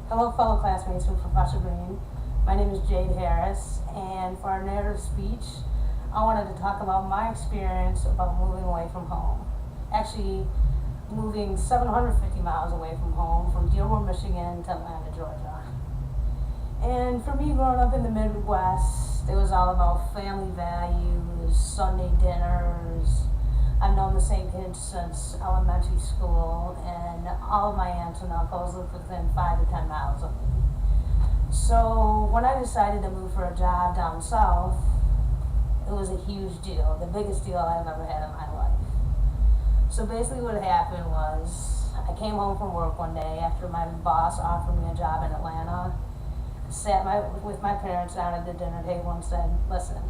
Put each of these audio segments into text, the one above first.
Hello, fellow classmates from Professor Green. My name is Jade Harris, and for our narrative speech, I wanted to talk about my experience about moving away from home. Actually, moving 750 miles away from home, from Dearborn, Michigan to Atlanta, Georgia. And for me, growing up in the Midwest, it was all about family values, Sunday dinners. I've known the same kids since elementary school, and all of my aunts and uncles live within 5 to 10 miles of me. So when I decided to move for a job down south, it was a huge deal, the biggest deal I've ever had in my life. So basically what happened was, I came home from work one day after my boss offered me a job in Atlanta, sat with my parents down at the dinner table and said, listen,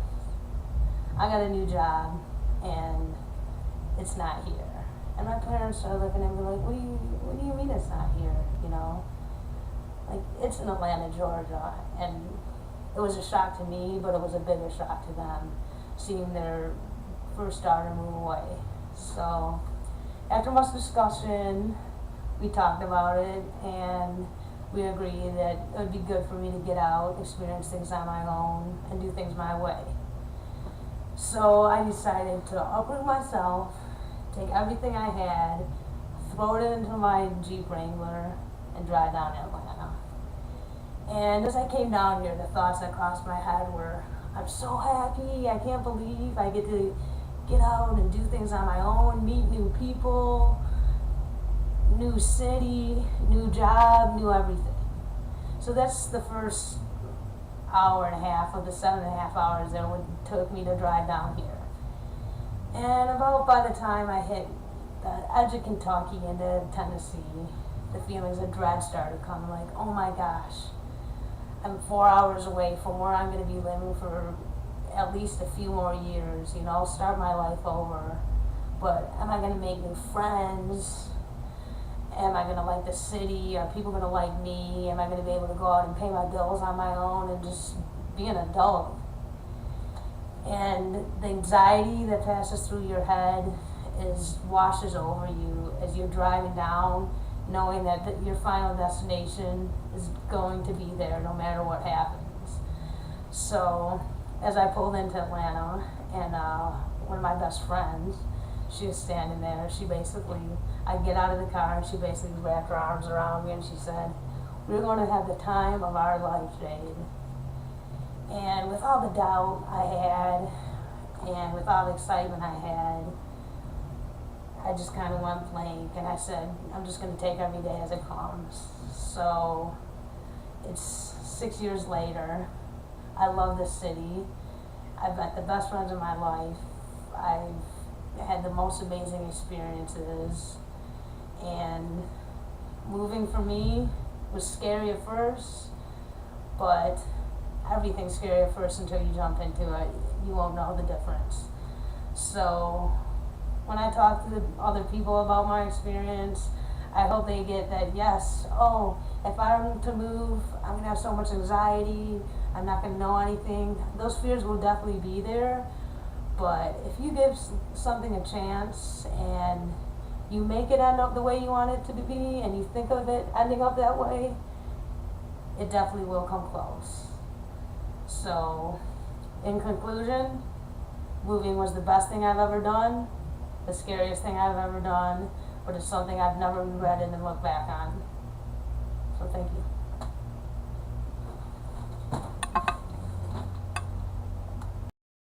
I got a new job, and it's not here. And my parents started looking at me like, what do you mean it's not here? You know, like, it's in Atlanta, Georgia. And it was a shock to me, but it was a bigger shock to them, seeing their first daughter move away. So after much discussion, we talked about it, and we agreed that it would be good for me to get out, experience things on my own, and do things my way. So I decided to uproot myself, take everything I had, throw it into my Jeep Wrangler, and drive down to Atlanta. And as I came down here, the thoughts that crossed my head were, I'm so happy, I can't believe I get to get out and do things on my own, meet new people, new city, new job, new everything. So that's the first hour and a half of the 7.5 hours that it took me to drive down here. And about by the time I hit the edge of Kentucky into Tennessee, the feelings of dread started coming, like, oh my gosh, I'm 4 hours away from where I'm going to be living for at least a few more years, you know, start my life over. But am I going to make new friends? Am I going to like the city? Are people going to like me? Am I going to be able to go out and pay my bills on my own and just be an adult? And the anxiety that passes through your head washes over you as you're driving down, knowing that your final destination is going to be there no matter what happens. So as I pulled into Atlanta, and one of my best friends, she was standing there. I get out of the car, and she basically wrapped her arms around me, and she said, we're going to have the time of our life, Jade. And with all the doubt I had, and with all the excitement I had, I just kind of went blank, and I said, I'm just going to take every day as it comes. So it's 6 years later. I love this city. I've met the best friends of my life. I've had the most amazing experiences. And moving for me was scary at first, but everything's scary at first until you jump into it. You won't know the difference. So when I talk to the other people about my experience, I hope they get that, yes, if I'm to move, I'm going to have so much anxiety, I'm not going to know anything. Those fears will definitely be there, but if you give something a chance and you make it end up the way you want it to be, and you think of it ending up that way, it definitely will come close. So, in conclusion, moving was the best thing I've ever done, the scariest thing I've ever done, but it's something I've never regretted and look back on.